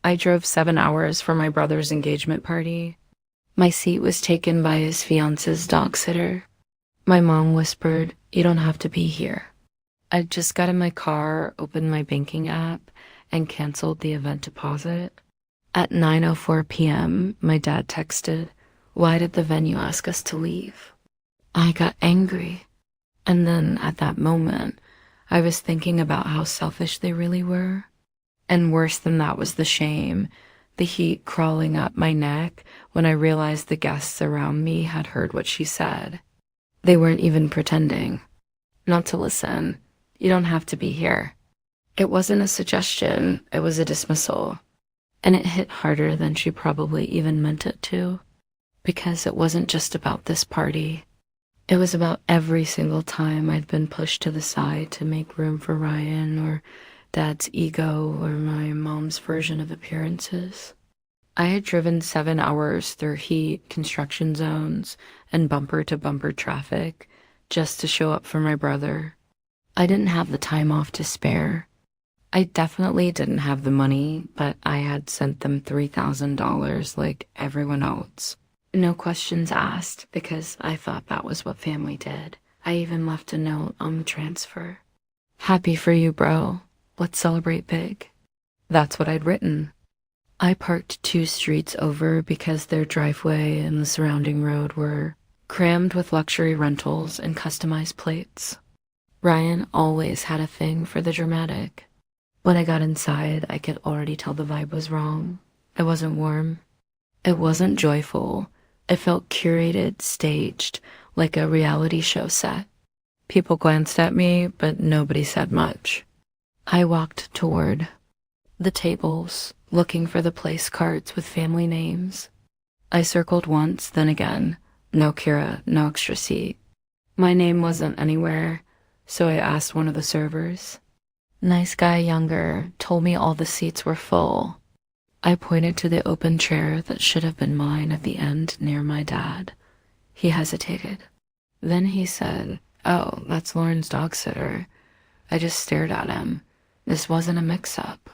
I drove 7 hours for my brother's engagement party. My seat was taken by his fiance's dog sitter. My mom whispered, "You don't have to be here." I just got in my car, opened my banking app, and canceled the event deposit. At 9:04 p.m., my dad texted, "Why did the venue ask us to leave?" I got angry. And then, at that moment, I was thinking about how selfish they really were. And worse than that was the shame, the heat crawling up my neck when I realized the guests around me had heard what she said. They weren't even pretending. Not to listen. "You don't have to be here." It wasn't a suggestion, it was a dismissal. And it hit harder than she probably even meant it to, because it wasn't just about this party. It was about every single time I'd been pushed to the side to make room for Ryan, or Dad's ego, or my mom's version of appearances. I had driven 7 hours through heat, construction zones, and bumper-to-bumper traffic just to show up for my brother. I didn't have the time off to spare. I definitely didn't have the money, but I had sent them $3,000 like everyone else. No questions asked, because I thought that was what family did. I even left a note on the transfer. "Happy for you, bro. Let's celebrate big." That's what I'd written. I parked 2 streets over because their driveway and the surrounding road were crammed with luxury rentals and customized plates. Ryan always had a thing for the dramatic. When I got inside, I could already tell the vibe was wrong. It wasn't warm. It wasn't joyful. It felt curated, staged, like a reality show set. People glanced at me, but nobody said much. I walked toward the tables, looking for the place cards with family names. I circled once, then again. No Kira, no extra seat. My name wasn't anywhere, so I asked one of the servers. Nice guy, younger, told me all the seats were full. I pointed to the open chair that should have been mine at the end near my dad. He hesitated. Then he said, "Oh, that's Lauren's dog sitter." I just stared at him. This wasn't a mix-up.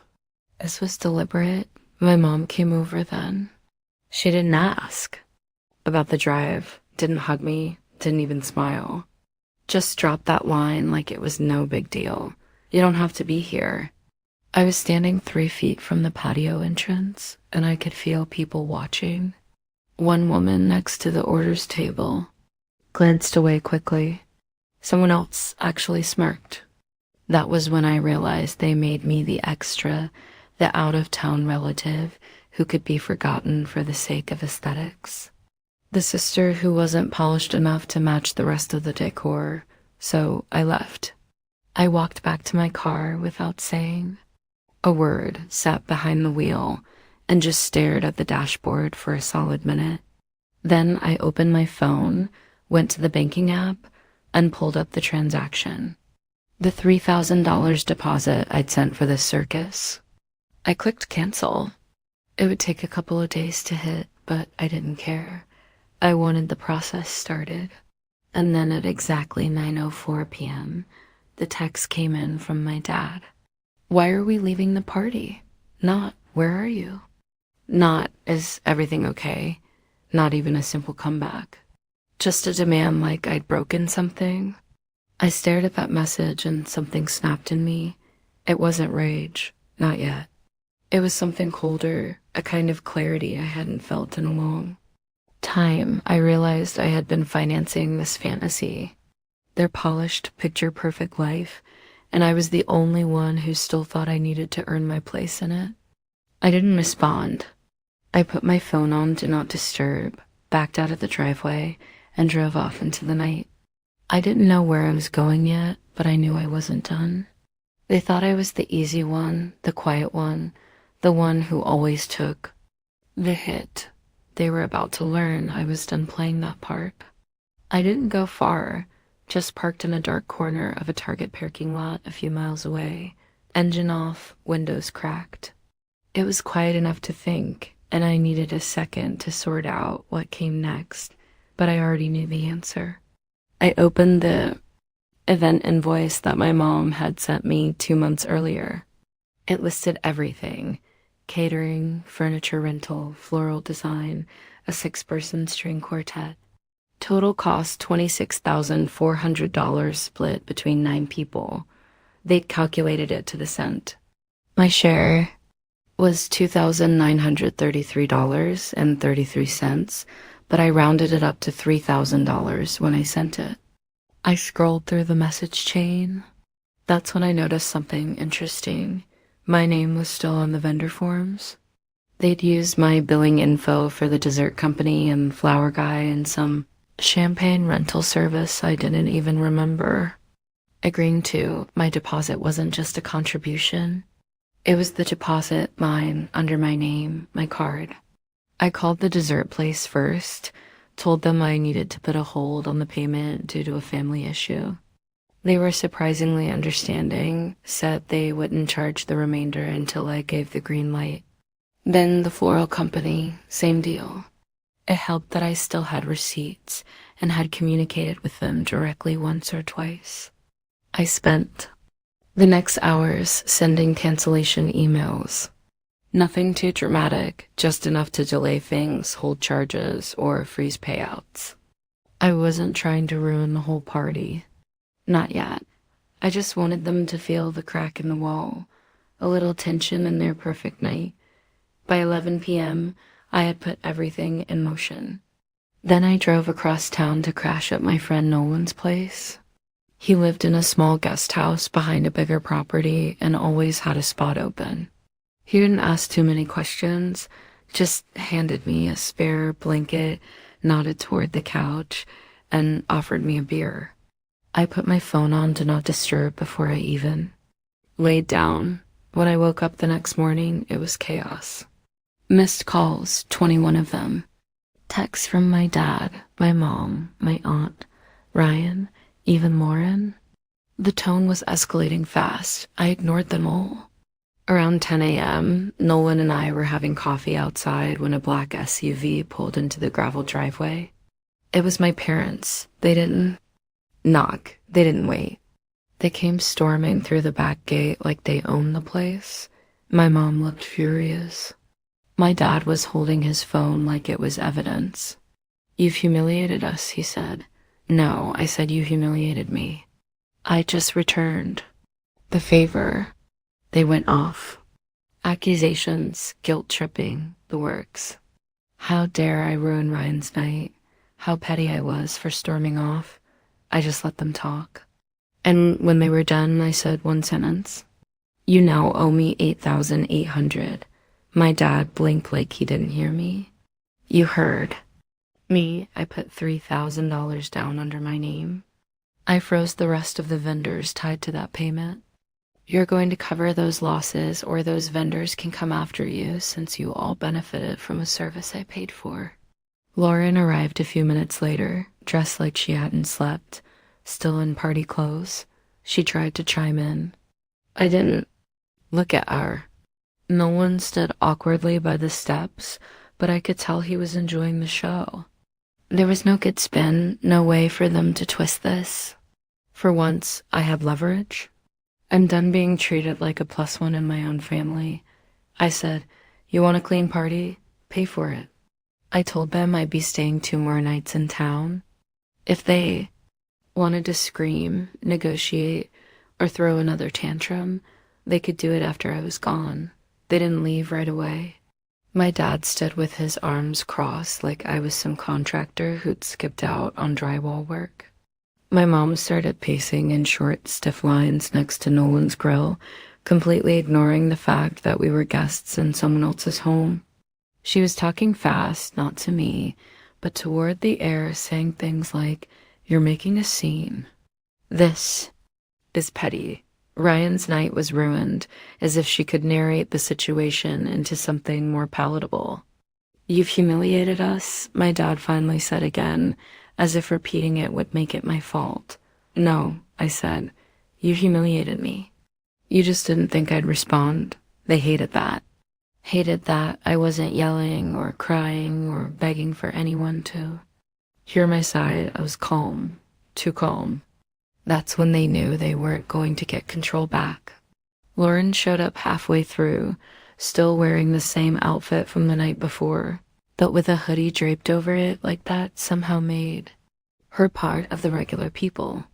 This was deliberate. My mom came over then. She didn't ask about the drive, didn't hug me, didn't even smile. Just dropped that line like it was no big deal. "You don't have to be here." I was standing 3 feet from the patio entrance, and I could feel people watching. One woman next to the orders table glanced away quickly. Someone else actually smirked. That was when I realized they made me the extra, the out-of-town relative who could be forgotten for the sake of aesthetics. The sister who wasn't polished enough to match the rest of the decor, so I left. I walked back to my car without saying a word, sat behind the wheel, and just stared at the dashboard for a solid minute. Then I opened my phone, went to the banking app, and pulled up the transaction. The $3,000 deposit I'd sent for this circus. I clicked cancel. It would take a couple of days to hit, but I didn't care. I wanted the process started. And then at exactly 9:04 p.m., the text came in from my dad. "Why are we leaving the party?" Not, "Where are you?" Not, "Is everything okay?" Not even a simple comeback. Just a demand like I'd broken something. I stared at that message and something snapped in me. It wasn't rage, not yet. It was something colder, a kind of clarity I hadn't felt in a long time. I realized I had been financing this fantasy, their polished, picture-perfect life, and I was the only one who still thought I needed to earn my place in it. I didn't respond. I put my phone on Do Not Disturb, backed out of the driveway, and drove off into the night. I didn't know where I was going yet, but I knew I wasn't done. They thought I was the easy one, the quiet one, the one who always took the hit. They were about to learn I was done playing that part. I didn't go far, just parked in a dark corner of a Target parking lot a few miles away, engine off, windows cracked. It was quiet enough to think, and I needed a second to sort out what came next, but I already knew the answer. I opened the event invoice that my mom had sent me 2 months earlier. It listed everything: catering, furniture rental, floral design, a 6-person string quartet. Total cost $26,400 split between 9 people. They'd calculated it to the cent. My share was $2,933.33, but I rounded it up to $3,000 when I sent it. I scrolled through the message chain. That's when I noticed something interesting. My name was still on the vendor forms. They'd used my billing info for the dessert company and flower guy and some champagne rental service I didn't even remember. Agreeing to my deposit wasn't just a contribution. It was the deposit, mine, under my name, my card. I called the dessert place first, told them I needed to put a hold on the payment due to a family issue. They were surprisingly understanding, said they wouldn't charge the remainder until I gave the green light. Then the floral company, same deal. It helped that I still had receipts and had communicated with them directly once or twice. I spent the next hours sending cancellation emails. Nothing too dramatic, just enough to delay things, hold charges, or freeze payouts. I wasn't trying to ruin the whole party. Not yet. I just wanted them to feel the crack in the wall, a little tension in their perfect night. By 11 p.m., I had put everything in motion. Then I drove across town to crash at my friend Nolan's place. He lived in a small guest house behind a bigger property and always had a spot open. He didn't ask too many questions, just handed me a spare blanket, nodded toward the couch, and offered me a beer. I put my phone on Do Not Disturb before I even laid down. When I woke up the next morning, it was chaos. Missed calls, 21 of them. Texts from my dad, my mom, my aunt, Ryan, even Lauren. The tone was escalating fast. I ignored them all. Around 10 a.m., Nolan and I were having coffee outside when a black SUV pulled into the gravel driveway. It was my parents. They didn't knock. They didn't wait. They came storming through the back gate like they owned the place. My mom looked furious. My dad was holding his phone like it was evidence. "You've humiliated us," he said. "No," I said, "you humiliated me." I just returned the favor. They went off. Accusations, guilt-tripping, the works. How dare I ruin Ryan's night? How petty I was for storming off. I just let them talk. And when they were done, I said one sentence. "You now owe me $8,800. My dad blinked like he didn't hear me. "You heard." Me, I put $3,000 down under my name. I froze the rest of the vendors tied to that payment. "You're going to cover those losses, or those vendors can come after you since you all benefited from a service I paid for." Lauren arrived a few minutes later, dressed like she hadn't slept, still in party clothes. She tried to chime in. I didn't. Look at her. No one stood awkwardly by the steps, but I could tell he was enjoying the show. There was no good spin, no way for them to twist this. For once, I had leverage. I'm done being treated like a +1 in my own family. I said, "You want a clean party? Pay for it." I told them I'd be staying 2 more nights in town. If they wanted to scream, negotiate, or throw another tantrum, they could do it after I was gone. They didn't leave right away. My dad stood with his arms crossed like I was some contractor who'd skipped out on drywall work. My mom started pacing in short, stiff lines next to Nolan's grill, completely ignoring the fact that we were guests in someone else's home. She was talking fast, not to me, but toward the air, saying things like, "You're making a scene. This is petty." Ryan's night was ruined, as if she could narrate the situation into something more palatable. "You've humiliated us," my dad finally said again, as if repeating it would make it my fault. "No," I said, "you humiliated me. You just didn't think I'd respond." They hated that. Hated that I wasn't yelling or crying or begging for anyone to hear my side. I was calm, too calm. That's when they knew they weren't going to get control back. Lauren showed up halfway through, still wearing the same outfit from the night before, but with a hoodie draped over it like that somehow made her part of the regular people.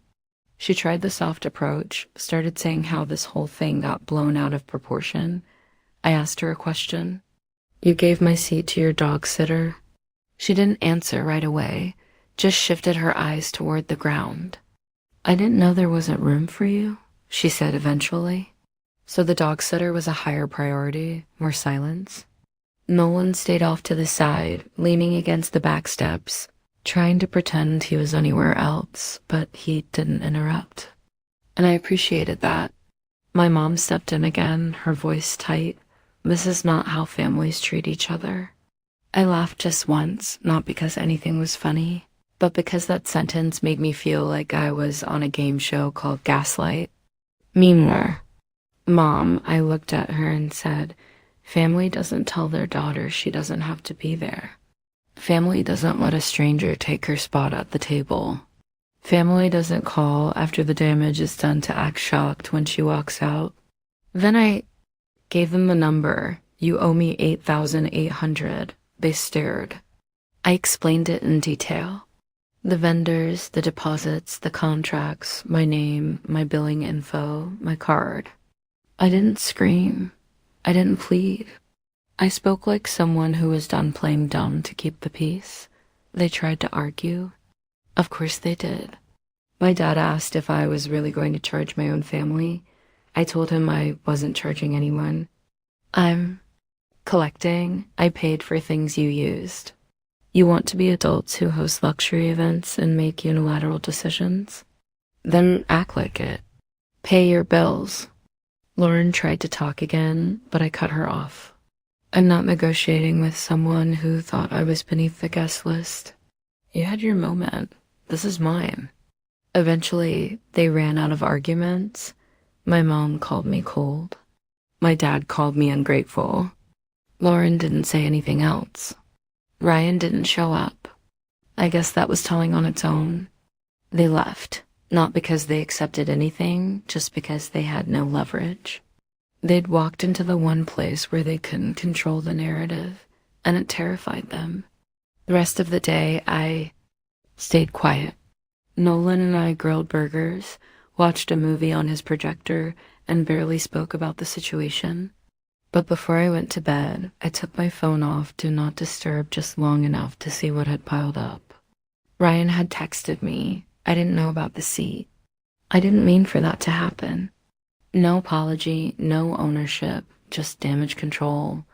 She tried the soft approach, started saying how this whole thing got blown out of proportion. I asked her a question. "You gave my seat to your dog sitter?" She didn't answer right away, just shifted her eyes toward the ground. "I didn't know there wasn't room for you," she said eventually. So the dog sitter was a higher priority, more silence. Nolan stayed off to the side, leaning against the back steps, trying to pretend he was anywhere else, but he didn't interrupt. And I appreciated that. My mom stepped in again, her voice tight. "This is not how families treat each other." I laughed just once, not because anything was funny, but because that sentence made me feel like I was on a game show called Gaslight. Meanwhile, Mom, I looked at her and said, "Family doesn't tell their daughter she doesn't have to be there. Family doesn't let a stranger take her spot at the table. Family doesn't call after the damage is done to act shocked when she walks out." Then I gave them the number. "You owe me $8,800. They stared. I explained it in detail. The vendors, the deposits, the contracts, my name, my billing info, my card. I didn't scream. I didn't plead. I spoke like someone who was done playing dumb to keep the peace. They tried to argue. Of course they did. My dad asked if I was really going to charge my own family. I told him I wasn't charging anyone. "I'm collecting. I paid for things you used. You want to be adults who host luxury events and make unilateral decisions? Then act like it. Pay your bills." Lauren tried to talk again, but I cut her off. "I'm not negotiating with someone who thought I was beneath the guest list. You had your moment. This is mine." Eventually, they ran out of arguments. My mom called me cold. My dad called me ungrateful. Lauren didn't say anything else. Ryan didn't show up. I guess that was telling on its own. They left, not because they accepted anything, just because they had no leverage. They'd walked into the one place where they couldn't control the narrative, and it terrified them. The rest of the day, I stayed quiet. Nolan and I grilled burgers, watched a movie on his projector, and barely spoke about the situation. But before I went to bed, I took my phone off Do Not Disturb just long enough to see what had piled up. Ryan had texted me. I didn't know about the seat. I didn't mean for that to happen. No apology, no ownership, just damage control.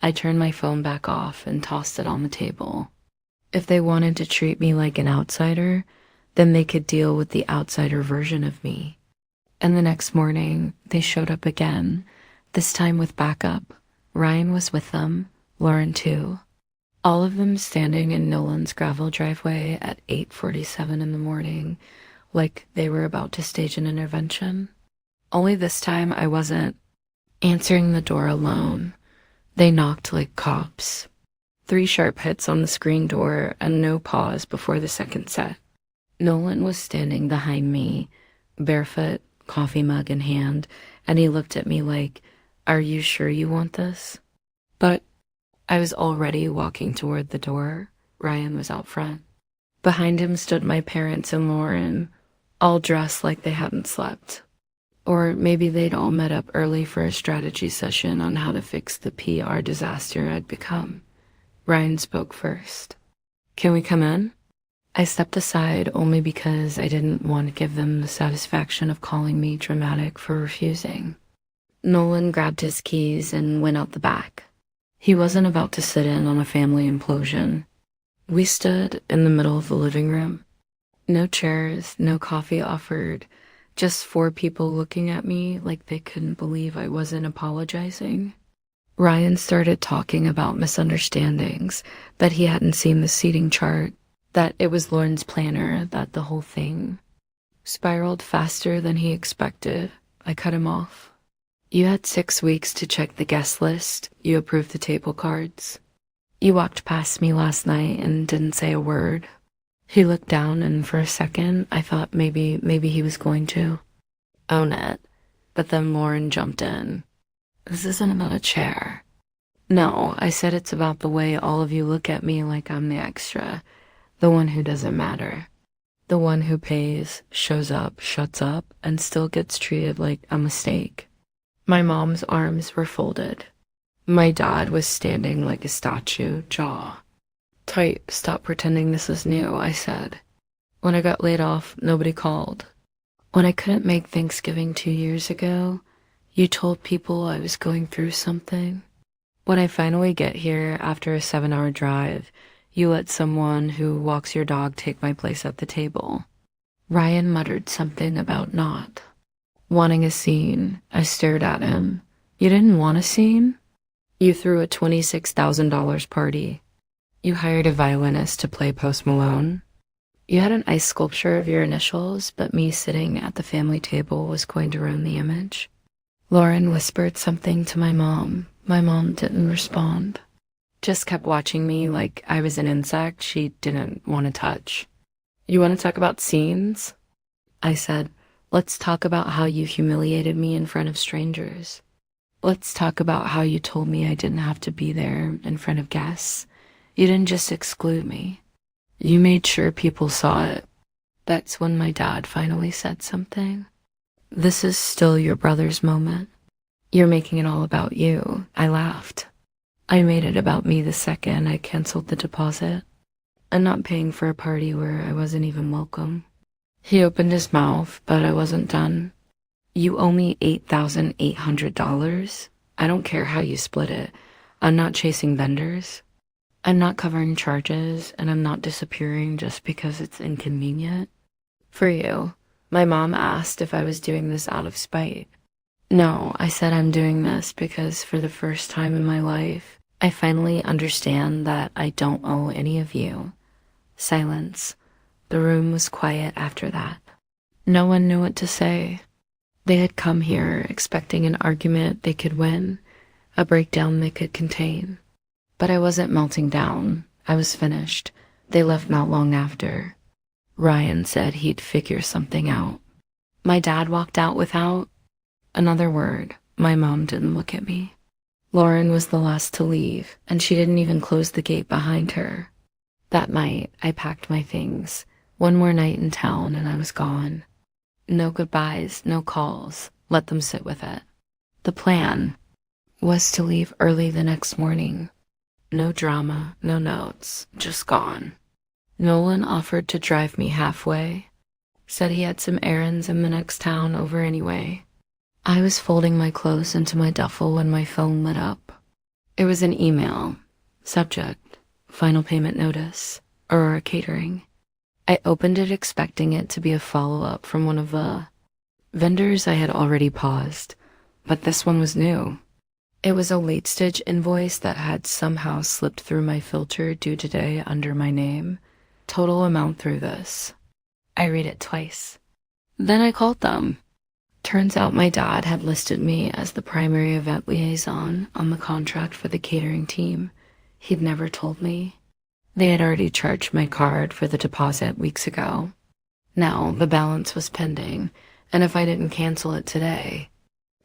I turned my phone back off and tossed it on the table. If they wanted to treat me like an outsider, then they could deal with the outsider version of me. And the next morning, they showed up again, this time with backup. Ryan was with them, Lauren too. All of them standing in Nolan's gravel driveway at 8:47 in the morning, like they were about to stage an intervention. Only this time I wasn't answering the door alone. They knocked like cops. 3 sharp hits on the screen door and no pause before the second set. Nolan was standing behind me, barefoot, coffee mug in hand, and he looked at me like, "Are you sure you want this?" But I was already walking toward the door. Ryan was out front. Behind him stood my parents and Lauren, all dressed like they hadn't slept. Or maybe they'd all met up early for a strategy session on how to fix the PR disaster I'd become. Ryan spoke first. "Can we come in?" I stepped aside only because I didn't want to give them the satisfaction of calling me dramatic for refusing. Nolan grabbed his keys and went out the back. He wasn't about to sit in on a family implosion. We stood in the middle of the living room. No chairs, no coffee offered, just 4 people looking at me like they couldn't believe I wasn't apologizing. Ryan started talking about misunderstandings, that he hadn't seen the seating chart, that it was Lauren's planner, that the whole thing spiraled faster than he expected. I cut him off. "You had 6 weeks to check the guest list. You approved the table cards. You walked past me last night and didn't say a word." He looked down, and for a second, I thought maybe he was going to own it. But then Lauren jumped in. This isn't about a chair. No, I said it's about the way all of you look at me like I'm the extra, the one who doesn't matter, the one who pays, shows up, shuts up, and still gets treated like a mistake. My mom's arms were folded. My dad was standing like a statue, jaw tight. Stop pretending this is new, I said. When I got laid off, nobody called. When I couldn't make Thanksgiving 2 years ago, you told people I was going through something. When I finally get here after a 7-hour drive, you let someone who walks your dog take my place at the table. Ryan muttered something about not wanting a scene. I stared at him. You didn't want a scene? You threw a $26,000 party. You hired a violinist to play Post Malone. You had an ice sculpture of your initials, but me sitting at the family table was going to ruin the image. Lauren whispered something to my mom. My mom didn't respond. Just kept watching me like I was an insect she didn't want to touch. You want to talk about scenes? I said, let's talk about how you humiliated me in front of strangers. Let's talk about how you told me I didn't have to be there in front of guests. You didn't just exclude me. You made sure people saw it. That's when my dad finally said something. This is still your brother's moment. You're making it all about you. I laughed. I made it about me the second I canceled the deposit. I'm not paying for a party where I wasn't even welcome. He opened his mouth, but I wasn't done. You owe me $8,800. I don't care how you split it. I'm not chasing vendors. I'm not covering charges, and I'm not disappearing just because it's inconvenient. For you, my mom asked if I was doing this out of spite. No, I said I'm doing this because for the first time in my life, I finally understand that I don't owe any of you. Silence. The room was quiet after that. No one knew what to say. They had come here expecting an argument they could win, a breakdown they could contain. But I wasn't melting down. I was finished. They left not long after. Ryan said he'd figure something out. My dad walked out without another word. My mom didn't look at me. Lauren was the last to leave, and she didn't even close the gate behind her. That night, I packed my things. One more night in town, and I was gone. No goodbyes, no calls. Let them sit with it. The plan was to leave early the next morning. No drama, no notes, just gone. Nolan offered to drive me halfway. Said he had some errands in the next town over anyway. I was folding my clothes into my duffel when my phone lit up. It was an email. Subject, final payment notice, Aurora Catering. I opened it expecting it to be a follow-up from one of the vendors I had already paused, but this one was new. It was a late-stage invoice that had somehow slipped through my filter due today under my name. Total amount through this. I read it twice. Then I called them. Turns out my dad had listed me as the primary event liaison on the contract for the catering team. He'd never told me. They had already charged my card for the deposit weeks ago. Now the balance was pending, and if I didn't cancel it today,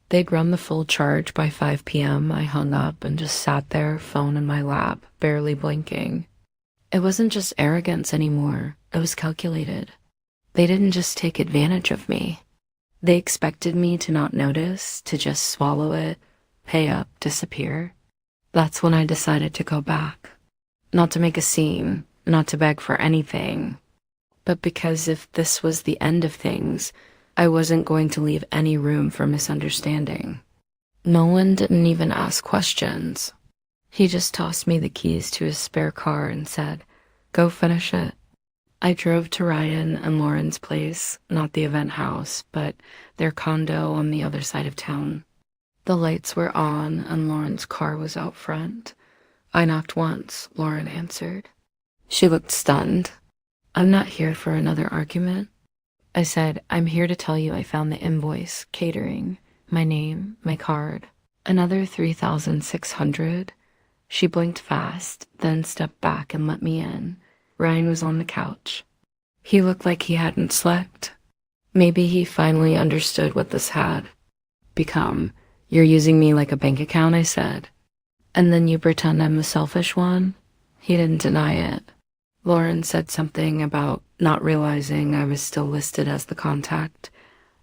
they'd run the full charge by 5 p.m. I hung up and just sat there, phone in my lap, barely blinking. It wasn't just arrogance anymore. It was calculated. They didn't just take advantage of me. They expected me to not notice, to just swallow it, pay up, disappear. That's when I decided to go back. Not to make a scene, not to beg for anything, but because if this was the end of things, I wasn't going to leave any room for misunderstanding. Nolan didn't even ask questions. He just tossed me the keys to his spare car and said, "Go finish it." I drove to Ryan and Lauren's place, not the event house, but their condo on the other side of town. The lights were on and Lauren's car was out front. I knocked once, Lauren answered. She looked stunned. "I'm not here for another argument." I said, "I'm here to tell you I found the invoice, catering, my name, my card. Another $3,600. She blinked fast, then stepped back and let me in. Ryan was on the couch. He looked like he hadn't slept. Maybe he finally understood what this had become. "You're using me like a bank account," I said. "And then you pretend I'm the selfish one?" He didn't deny it. Lauren said something about not realizing I was still listed as the contact.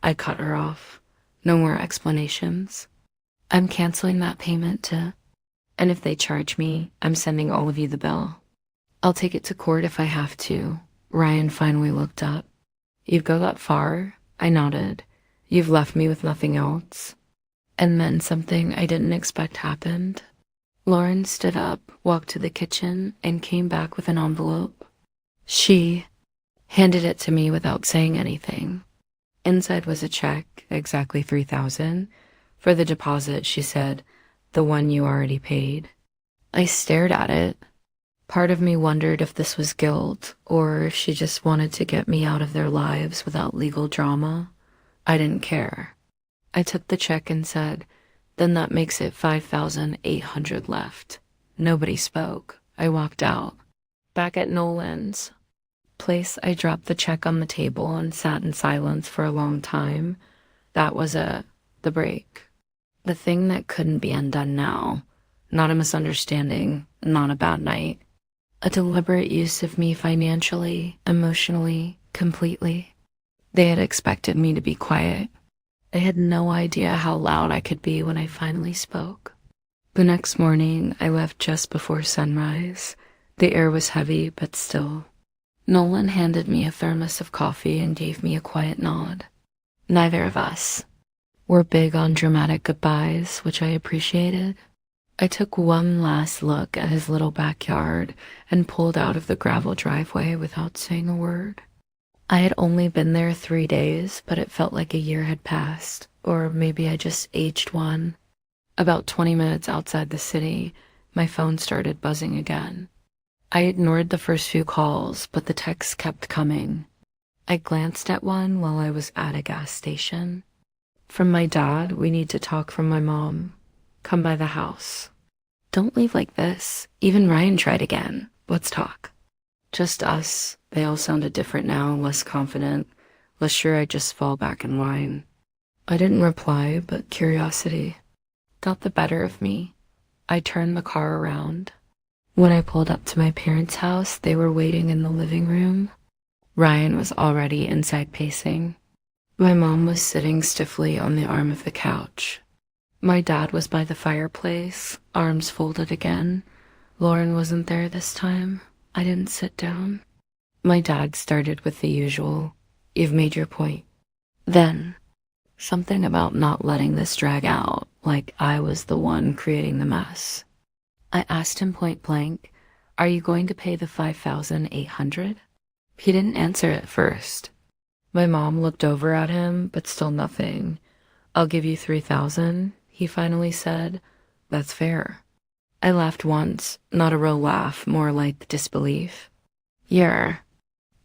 I cut her off. No more explanations. "I'm canceling that payment to, and if they charge me, I'm sending all of you the bill. I'll take it to court if I have to." Ryan finally looked up. "You'd go that far?" I nodded. "You've left me with nothing else?" And then something I didn't expect happened. Lauren stood up, walked to the kitchen, and came back with an envelope. She handed it to me without saying anything. Inside was a check, exactly $3,000. For the deposit, she said, "The one you already paid." I stared at it. Part of me wondered if this was guilt, or if she just wanted to get me out of their lives without legal drama. I didn't care. I took the check and said, "Then that makes it $5,800 left." Nobody spoke. I walked out. Back at Nolan's place, I dropped the check on the table and sat in silence for a long time. That was the break. The thing that couldn't be undone now. Not a misunderstanding, not a bad night. A deliberate use of me financially, emotionally, completely. They had expected me to be quiet. I had no idea how loud I could be when I finally spoke. The next morning, I left just before sunrise. The air was heavy, but still. Nolan handed me a thermos of coffee and gave me a quiet nod. Neither of us were big on dramatic goodbyes, which I appreciated. I took one last look at his little backyard and pulled out of the gravel driveway without saying a word. I had only been there 3 days, but it felt like a year had passed, or maybe I just aged one. About 20 minutes outside the city, my phone started buzzing again. I ignored the first few calls, but the texts kept coming. I glanced at one while I was at a gas station. "From my dad, we need to talk. From my mom, come by the house. Don't leave like this. Even Ryan tried again. Let's talk." Just us. They all sounded different now, less confident, less sure I'd just fall back in line. I didn't reply, but curiosity got the better of me. I turned the car around. When I pulled up to my parents' house, they were waiting in the living room. Ryan was already inside pacing. My mom was sitting stiffly on the arm of the couch. My dad was by the fireplace, arms folded again. Lauren wasn't there this time. I didn't sit down. My dad started with the usual, "You've made your point." Then, something about not letting this drag out, like I was the one creating the mess. I asked him point blank, "Are you going to pay the $5,800? He didn't answer at first. My mom looked over at him, but still nothing. "I'll give you $3,000, he finally said. "That's fair." I laughed once, not a real laugh, more like disbelief. "You're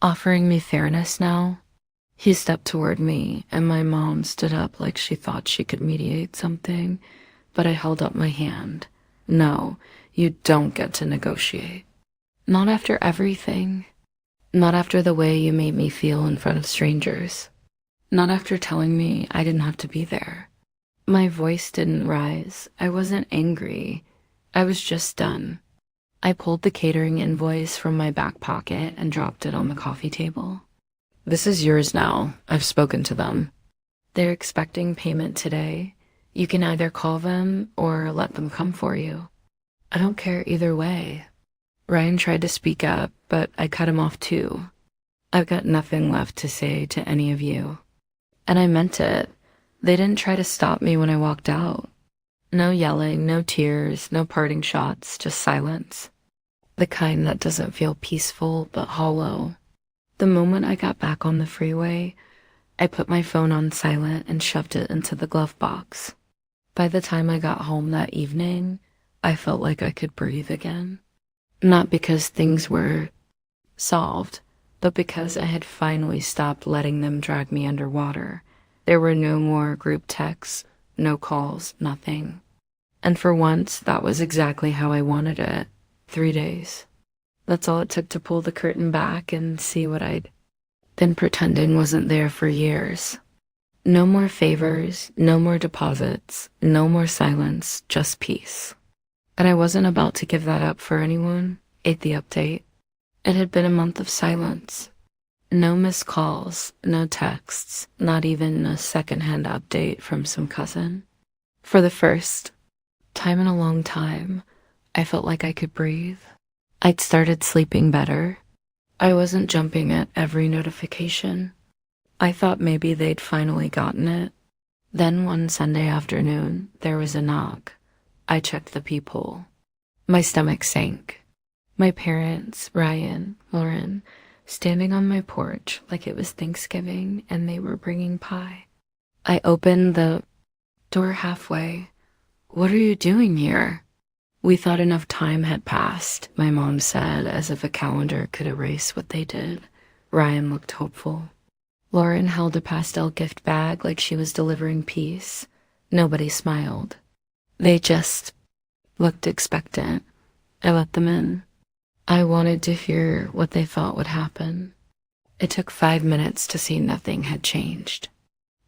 offering me fairness now?" He stepped toward me, and my mom stood up like she thought she could mediate something, but I held up my hand. "No, you don't get to negotiate. Not after everything. Not after the way you made me feel in front of strangers. Not after telling me I didn't have to be there." My voice didn't rise. I wasn't angry. I was just done. I pulled the catering invoice from my back pocket and dropped it on the coffee table. "This is yours now. I've spoken to them. They're expecting payment today. You can either call them or let them come for you." "I don't care either way." Ryan tried to speak up, but I cut him off too. "I've got nothing left to say to any of you." And I meant it. They didn't try to stop me when I walked out. No yelling, no tears, no parting shots, just silence. The kind that doesn't feel peaceful, but hollow. The moment I got back on the freeway, I put my phone on silent and shoved it into the glove box. By the time I got home that evening, I felt like I could breathe again. Not because things were solved, but because I had finally stopped letting them drag me underwater. There were no more group texts, no calls, nothing. And for once, that was exactly how I wanted it. 3 days. That's all it took to pull the curtain back and see what I'd been pretending wasn't there for years. No more favors, no more deposits, no more silence, just peace. And I wasn't about to give that up for anyone. Ate the update. It had been a month of silence. No missed calls, no texts, not even a secondhand update from some cousin. For the first time in a long time, I felt like I could breathe. I'd started sleeping better. I wasn't jumping at every notification. I thought maybe they'd finally gotten it. Then one Sunday afternoon, there was a knock. I checked the peephole. My stomach sank. My parents, Ryan, Lauren, standing on my porch like it was Thanksgiving and they were bringing pie. I opened the door halfway. "What are you doing here?" "We thought enough time had passed," my mom said, as if a calendar could erase what they did. Ryan looked hopeful. Lauren held a pastel gift bag like she was delivering peace. Nobody smiled. They just looked expectant. I let them in. I wanted to hear what they thought would happen. It took 5 minutes to see nothing had changed.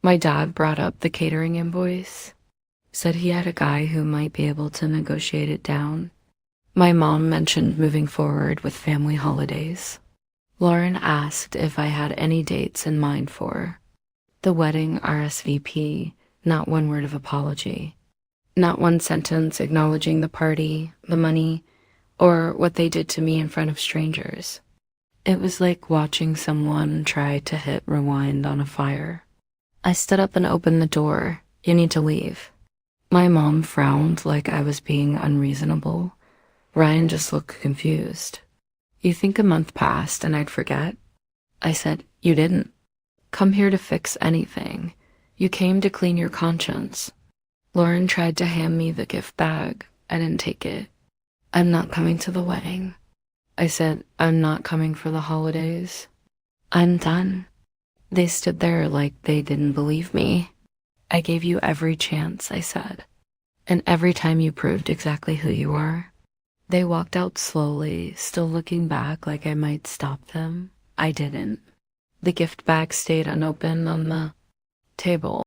My dad brought up the catering invoice, said he had a guy who might be able to negotiate it down. My mom mentioned moving forward with family holidays. Lauren asked if I had any dates in mind for the wedding RSVP, not one word of apology, not one sentence acknowledging the party, the money, or what they did to me in front of strangers. It was like watching someone try to hit rewind on a fire. I stood up and opened the door. "You need to leave." My mom frowned like I was being unreasonable. Ryan just looked confused. "You think a month passed and I'd forget?" I said, "You didn't. Come here to fix anything. You came to clean your conscience." Lauren tried to hand me the gift bag. I didn't take it. "I'm not coming to the wedding." I said, "I'm not coming for the holidays. I'm done." They stood there like they didn't believe me. "I gave you every chance," I said, "and every time you proved exactly who you are." They walked out slowly, still looking back like I might stop them. I didn't. The gift bag stayed unopened on the table.